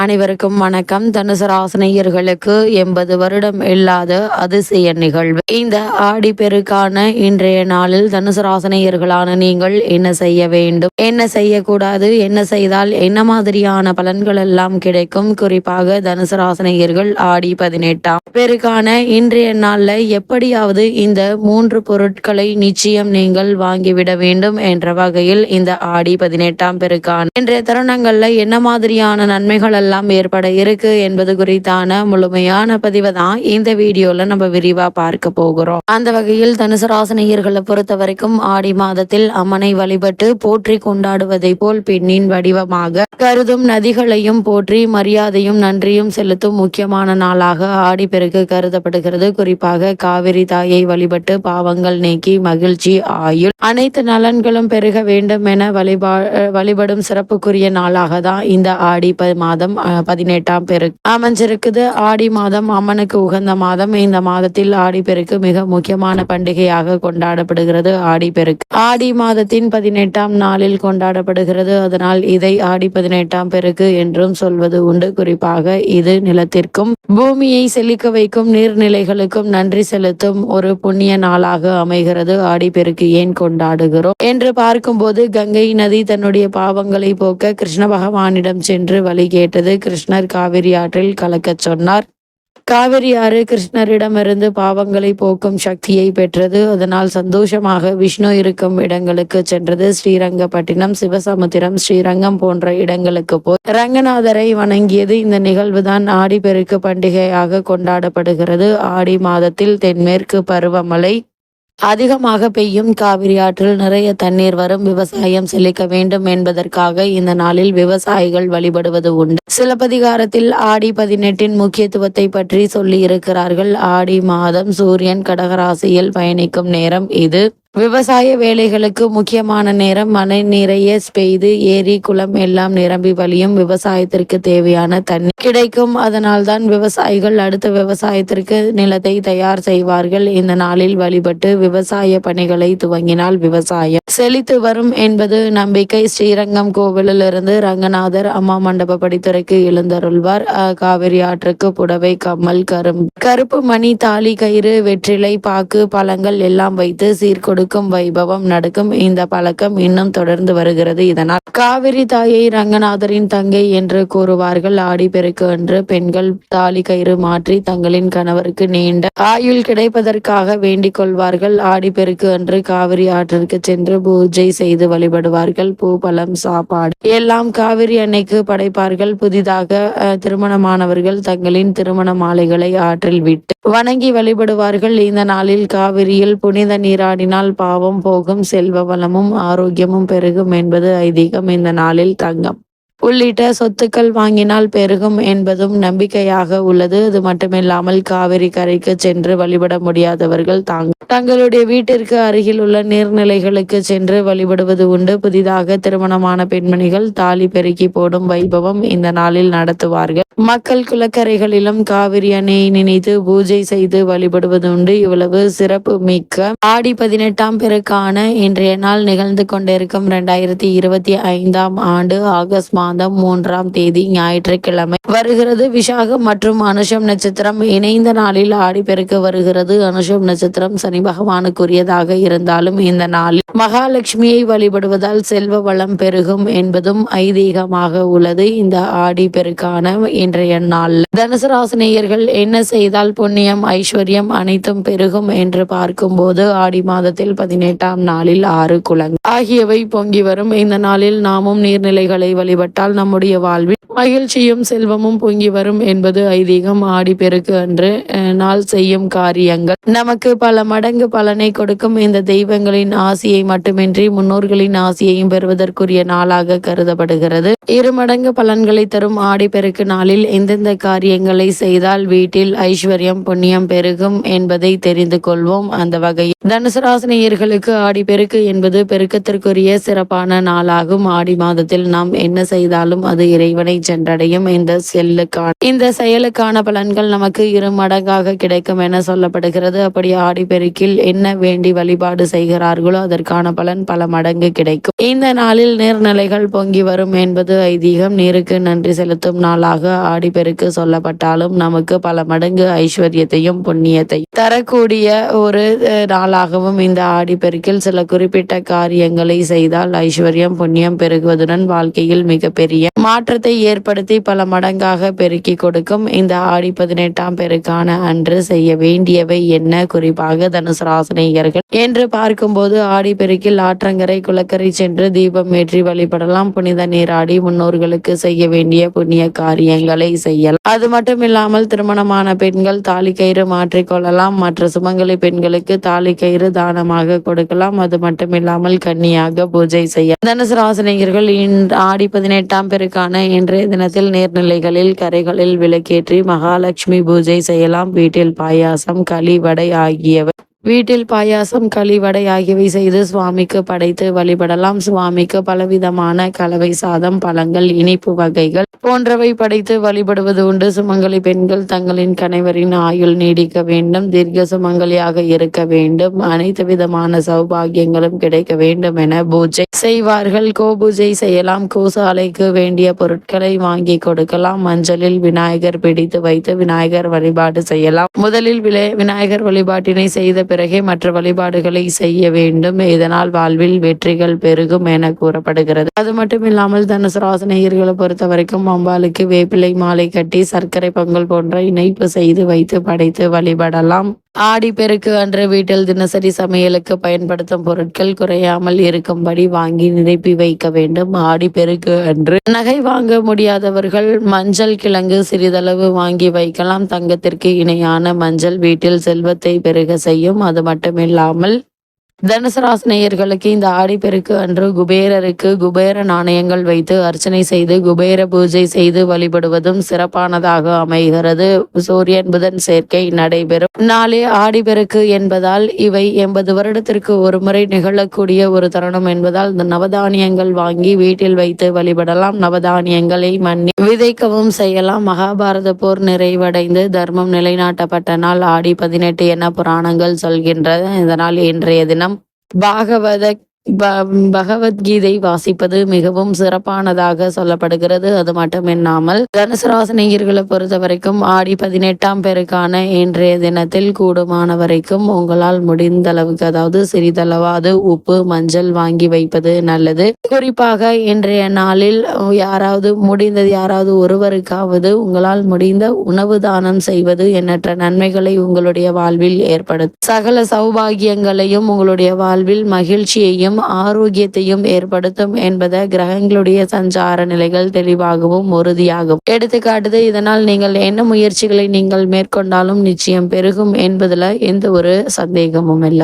அனைவருக்கும் வணக்கம். தனுசு ராசினியர்களுக்கு 80 வருடம் இல்லாத அதிசய நிகழ்வு. இந்த ஆடி பெருக்கான இன்றைய நாளில் தனுசு ராசினியர்களான நீங்கள் என்ன செய்ய வேண்டும், என்ன செய்யக்கூடாது, என்ன செய்தால் என்ன மாதிரியான பலன்கள் எல்லாம் கிடைக்கும், குறிப்பாக தனுசு ராசினியர்கள் ஆடி 18ஆம் பெருக்கான இன்றைய நாள்ல எப்படியாவது இந்த 3 பொருட்களை நிச்சயம் நீங்கள் வாங்கிவிட வேண்டும் என்ற வகையில் இந்த ஆடி 18ஆம் பெருக்கான இன்றைய தருணங்கள்ல என்ன மாதிரியான நன்மைகள் எல்லாம் ஏற்பட இருக்கு என்பது குறித்தான முழுமையான பதிவை தான் இந்த வீடியோல நம்ம விரிவா பார்க்க போகிறோம். அந்த வகையில் தனுசு ராசினியர்களை பொறுத்த வரைக்கும் ஆடி மாதத்தில் அம்மனை வழிபட்டு போற்றி கொண்டாடுவதை போல் பெண்ணின் வடிவமாக கருதும் நதிகளையும் போற்றி மரியாதையும் நன்றியும் செலுத்தும் முக்கியமான நாளாக ஆடி பெருக்கு கருதப்படுகிறது. குறிப்பாக காவிரி தாயை வழிபட்டு பாவங்கள் நீக்கி மகிழ்ச்சி ஆயுள் அனைத்து நலன்களும் பெருக வேண்டும் என வழிபடும் சிறப்புக்குரிய நாளாக தான் இந்த ஆடி மாதம் 18ஆம் பெருக்கு அமைஞ்சிருக்குது. ஆடி மாதம் அம்மனுக்கு உகந்த மாதம். இந்த மாதத்தில் ஆடி பெருக்கு மிக முக்கியமான பண்டிகையாக கொண்டாடப்படுகிறது. ஆடி பெருக்கு ஆடி மாதத்தின் 18ஆம் நாளில் கொண்டாடப்படுகிறது. அதனால் இதை ஆடி 18ஆம் பெருக்கு என்றும் சொல்வது உண்டு. குறிப்பாக இது நிலத்திற்கும் பூமியை செழிக்க வைக்கும் நீர்நிலைகளுக்கும் நன்றி செலுத்தும் ஒரு புண்ணிய நாளாக அமைகிறது. ஆடி பெருக்கு ஏன் கொண்டாடுகிறோம் என்று பார்க்கும்போது, கங்கை நதி தன்னுடைய பாவங்களை போக்க கிருஷ்ண பகவானிடம் சென்று வழி கேட்டது. கிருஷ்ணர் காவிரி ஆற்றில் கலக்கச் சொன்னார். காவிரி ஆறு கிருஷ்ணரிடமிருந்து பாவங்களை போக்கும் சக்தியை பெற்றது. அதனால் சந்தோஷமாக விஷ்ணு இருக்கும் இடங்களுக்கு சென்றது. ஸ்ரீரங்கப்பட்டினம், சிவசமுத்திரம், ஸ்ரீரங்கம் போன்ற இடங்களுக்கு போய் ரங்கநாதரை வணங்கியது. இந்த நிகழ்வுதான் ஆடி பெருக்கு பண்டிகையாக கொண்டாடப்படுகிறது. ஆடி மாதத்தில் தென்மேற்கு பருவமழை அதிகமாக பெய்யும். காவிரி ஆற்றில் நிறைய தண்ணீர் வரும். விவசாயம் செழிக்க வேண்டும் என்பதற்காக இந்த நாளில் விவசாயிகள் வழிபடுவது உண்டு. சிலப்பதிகாரத்தில் ஆடி 18இன் முக்கியத்துவத்தை பற்றி சொல்லி இருக்கிறார்கள். ஆடி மாதம் சூரியன் கடகராசியில் பயணிக்கும் நேரம் இது. விவசாய வேலைகளுக்கு முக்கியமான நேரம். மழை நிறைய பெய்து ஏரி குளம் எல்லாம் நிரம்பி வழியும். விவசாயத்திற்கு தேவையான தண்ணீர் கிடைக்கும். அதனால் தான் விவசாயிகள் அடுத்த விவசாயத்திற்கு நிலத்தை தயார் செய்வார்கள். இந்த நாளில் வழிபட்டு விவசாய பணிகளை துவங்கினால் விவசாயம் செழித்து வரும் என்பது நம்பிக்கை. ஸ்ரீரங்கம் கோவிலிலிருந்து ரங்கநாதர் அம்மா மண்டப படித்துறைக்கு எழுந்தருள்வார். காவிரி ஆற்றுக்கு புடவை, கம்மல், கருப்பு மணி, தாலி கயிறு, வெற்றிலை பாக்கு, பழங்கள் எல்லாம் வைத்து சீர்கொடு வைபவம் நடக்கும். இந்த பழக்கம் இன்னும் தொடர்ந்து வருகிறது. இதனால் காவிரி தாயை ரங்கநாதரின் தங்கை என்று கூறுவார்கள். ஆடி பெருக்கு அன்று பெண்கள் தாலி கயிறு மாற்றி தங்களின் கணவருக்கு நீண்ட ஆயுள் கிடைப்பதற்காக வேண்டிக் கொள்வார்கள். ஆடி பெருக்கு அன்று காவிரி ஆற்றிற்கு சென்று பூஜை செய்து வழிபடுவார்கள். பூ, பழம், சாப்பாடு எல்லாம் காவிரி அன்னைக்கு படைப்பார்கள். புதிதாக திருமணமானவர்கள் தங்களின் திருமண மாலைகளை ஆற்றில் விட்டு வணங்கி வழிபடுவார்கள். இந்த நாளில் காவிரியில் புனித நீராடினால் பாவம் போகும், செல்வ வளமும் ஆரோக்கியமும் பெருகும் என்பது ஐதீகம். இந்த நாளில் தங்கம் உள்ளிட்ட சொத்துக்கள் வாங்கினால் பெருகும் என்பதும் நம்பிக்கையாக உள்ளது. அது மட்டுமில்லாமல் காவிரி கரைக்கு சென்று வழிபட முடியாதவர்கள் தங்களுடைய வீட்டிற்கு அருகில் உள்ள நீர்நிலைகளுக்கு சென்று வழிபடுவது உண்டு. புதிதாக திருமணமான பெண்மணிகள் தாலி பெருக்கி போடும் வைபவம் இந்த நாளில் நடத்துவார்கள். மக்கள் குளக்கரைகளிலும் காவிரி அணையை நினைத்து பூஜை செய்து வழிபடுவது உண்டு. இவ்வளவு சிறப்பு மிக்க ஆடி 18ஆம் பெருக்கான இன்றைய நாள் நிகழ்ந்து கொண்டிருக்கும் 2025ஆம் ஆண்டு ஆகஸ்ட் மாதம் 3ஆம் தேதி ஞாயிற்றுக்கிழமை வருகிறது. விசாகம் மற்றும் அனுஷம் நட்சத்திரம் இணைந்த நாளில் ஆடி பெருக்கு வருகிறது. அனுஷம் நட்சத்திரம் சனி பகவானுக்குரியதாக இருந்தாலும் இந்த நாளில் மகாலட்சுமியை வழிபடுவதால் செல்வ வளம் பெருகும் என்பதும் ஐதீகமாக உள்ளது. இந்த ஆடி பெருக்கான இன்றைய நாள் தனுசு ராசினியர்கள் என்ன செய்தால் புண்ணியம், ஐஸ்வர்யம் அனைத்தும் பெருகும் என்று பார்க்கும்போது, ஆடி மாதத்தில் 18ஆம் நாளில் 6 குளங்கள் ஆகியவை பொங்கி வரும். இந்த நாளில் நாமும் நீர்நிலைகளை வழிபட்டால் நம்முடைய வாழ்வில் மகிழ்ச்சியும் செல்வமும் பொங்கி வரும் என்பது ஐதீகம். ஆடி பெருக்கு அன்று நாள் செய்யும் காரியங்கள் நமக்கு பல மடங்கு பலனை கொடுக்கும். இந்த தெய்வங்களின் ஆசியை மட்டுமின்றி முன்னோர்களின் ஆசியையும் பெறுவதற்குரிய நாளாக கருதப்படுகிறது. 2 மடங்கு பலன்களை தரும் ஆடி பெருக்கு நாளில் எந்தெந்த காரியங்களை செய்தால் வீட்டில் ஐஸ்வர்யம், புண்ணியம் பெருகும் என்பதை தெரிந்து கொள்வோம். அந்த வகையில் தனுசு ராசினியர்களுக்கு ஆடி பெருக்கு என்பது பெருக்கத்திற்குரிய சிறப்பான நாளாகும். ஆடி மாதத்தில் நாம் என்ன செய்ய செய்தாலும் அது இறைவனை சென்றடையும். இந்த செயலுக்கான பலன்கள் நமக்கு 2 மடங்காக கிடைக்கும் என சொல்லப்படுகிறது. அப்படி ஆடிப்பெருக்கில் என்ன வேண்டி வழிபாடு செய்கிறார்களோ அதற்கான பலன் பல மடங்கு கிடைக்கும். இந்த நாளில் நீர்நிலைகள் பொங்கி வரும் என்பது ஐதீகம். நீருக்கு நன்றி செலுத்தும் நாளாக ஆடிப்பெருக்கு சொல்லப்பட்டாலும் நமக்கு பல மடங்கு ஐஸ்வர்யத்தையும் புண்ணியத்தையும் தரக்கூடிய ஒரு நாளாகவும் இந்த ஆடிப்பெருக்கில் சில குறிப்பிட்ட காரியங்களை செய்தால் ஐஸ்வர்யம் புண்ணியம் பெருகுவதுடன் வாழ்க்கையில் மிகப்பெரிய மாற்றத்தை ஏற்படுத்தி பல மடங்காக பெருக்கி கொடுக்கும். இந்த ஆடி 18ஆம் பெருக்கான அன்று செய்ய வேண்டியவை என்ன? குறிப்பாக தனுசு ராசினியர்கள் என்று பார்க்கும்போது ஆடிப்பெருக்கில் ஆற்றங்கரை குளக்கரை சென்று தீபம் ஏற்றி வழிபடலாம். புனித நீராடி முன்னோர்களுக்கு செய்ய வேண்டிய புண்ணிய காரியங்களை செய்யலாம். அது மட்டும் இல்லாமல் திருமணமான பெண்கள் தாலி கயிறு மாற்றிக்கொள்ளலாம். மற்ற சுமங்கலி பெண்களுக்கு தாலி கயிறு தானமாக கொடுக்கலாம். அது மட்டும் இல்லாமல் கன்னியாக பூஜை செய்ய தனுசு ராசினியர்கள் ஆடி 18ஆம் பெருக்கான இன்றைய தினத்தில் நீர்நிலைகளில் கரைகளில் விளக்கேற்றி மகாலட்சுமி பூஜை செய்யலாம். வீட்டில் பாயாசம் களி வடை ஆகியவை செய்து சுவாமிக்கு படைத்து வழிபடலாம். சுவாமிக்கு பலவிதமான கலவை சாதம் பழங்கள் இனிப்பு வகைகள் போன்றவை படைத்து வழிபடுவது உண்டு. சுமங்கலி பெண்கள் தங்களின் கணவரின் ஆயுள் நீடிக்க வேண்டும், தீர்க்க சுமங்கலியாக இருக்க வேண்டும், அனைத்து விதமான சௌபாகியங்களும் கிடைக்க வேண்டும் என பூஜை செய்வார்கள். பூஜை செய்யலாம். கோசாலைக்கு வேண்டிய பொருட்களை வாங்கி கொடுக்கலாம். மஞ்சளில் விநாயகர் பிடித்து வைத்து விநாயகர் வழிபாடு செய்யலாம். முதலில் விநாயகர் வழிபாட்டினை செய்த பிறகே மற்ற வழிபாடுகளை செய்ய வேண்டும். இதனால் வாழ்வில் வெற்றிகள் பெருகும் என கூறப்படுகிறது. அது மட்டும் இல்லாமல் தனுசு ராசினியர்களை பொறுத்த வரைக்கும் அம்பாளுக்கு வேப்பிலை மாலை கட்டி சர்க்கரை பொங்கல் போன்ற இணைப்பு செய்து வைத்து படைத்து வழிபடலாம். ஆடிப்பெருக்கு அன்று வீட்டில் தினசரி சமையலுக்கு பயன்படுத்தும் பொருட்கள் குறையாமல் இருக்கும்படி வாங்கி நிரப்பி வைக்க வேண்டும். ஆடிப்பெருக்கு அன்று நகை வாங்க முடியாதவர்கள் மஞ்சள் கிழங்கு சிறிதளவு வாங்கி வைக்கலாம். தங்கத்திற்கு இணையான மஞ்சள் வீட்டில் செல்வத்தை பெருக செய்யும். அது மட்டுமில்லாமல் தனுசு ராசினியர்களுக்கு இந்த ஆடிப்பெருக்கு அன்று குபேரருக்கு குபேர நாணயங்கள் வைத்து அர்ச்சனை செய்து குபேர பூஜை செய்து வழிபடுவதும் சிறப்பானதாக அமைகிறது. சூரியன் புதன் சேர்க்கை நடைபெறும் நாளே ஆடிப்பெருக்கு என்பதால் இவை 80 வருடத்திற்கு ஒரு முறை நிகழக்கூடிய ஒரு தருணம் என்பதால் இந்த நவதானியங்கள் வாங்கி வீட்டில் வைத்து வழிபடலாம். நவதானியங்களை மண்ணி விதைக்கவும் செய்யலாம். மகாபாரத போர் நிறைவடைந்து தர்மம் நிலைநாட்டப்பட்ட நாள் ஆடி 18 என புராணங்கள் சொல்கின்றன. இதனால் இன்றைய தினம் பகவத்கீதை வாசிப்பது மிகவும் சிறப்பானதாக சொல்லப்படுகிறது. அது மட்டுமில்லாமல் தனுசு ராசினியர்களை பொறுத்த வரைக்கும் ஆடி 18ஆம் பெருக்கான இன்றைய தினத்தில் கூடுமான வரைக்கும் உங்களால் முடிந்த அளவுக்கு அதாவது சிறிதளவாது உப்பு மஞ்சள் வாங்கி வைப்பது நல்லது. குறிப்பாக இன்றைய நாளில் யாராவது ஒருவருக்காவது உங்களால் முடிந்த உணவு தானம் செய்வது எண்ணற்ற நன்மைகளை உங்களுடைய வாழ்வில் ஏற்படுத்தும். சகல சௌபாகியங்களையும் உங்களுடைய வாழ்வில் மகிழ்ச்சியையும் ஆரோக்கியத்தையும் ஏற்படுத்தும் என்பதை கிரகங்களுடைய சஞ்சார நிலைகள் தெளிவாகவும் உறுதியாகவும் எடுத்துக்காட்டுது. இதனால் நீங்கள் என்ன முயற்சிகளை நீங்கள் மேற்கொண்டாலும் நிச்சயம் பெருகும் என்பதுல எந்த ஒரு சந்தேகமும் இல்லை.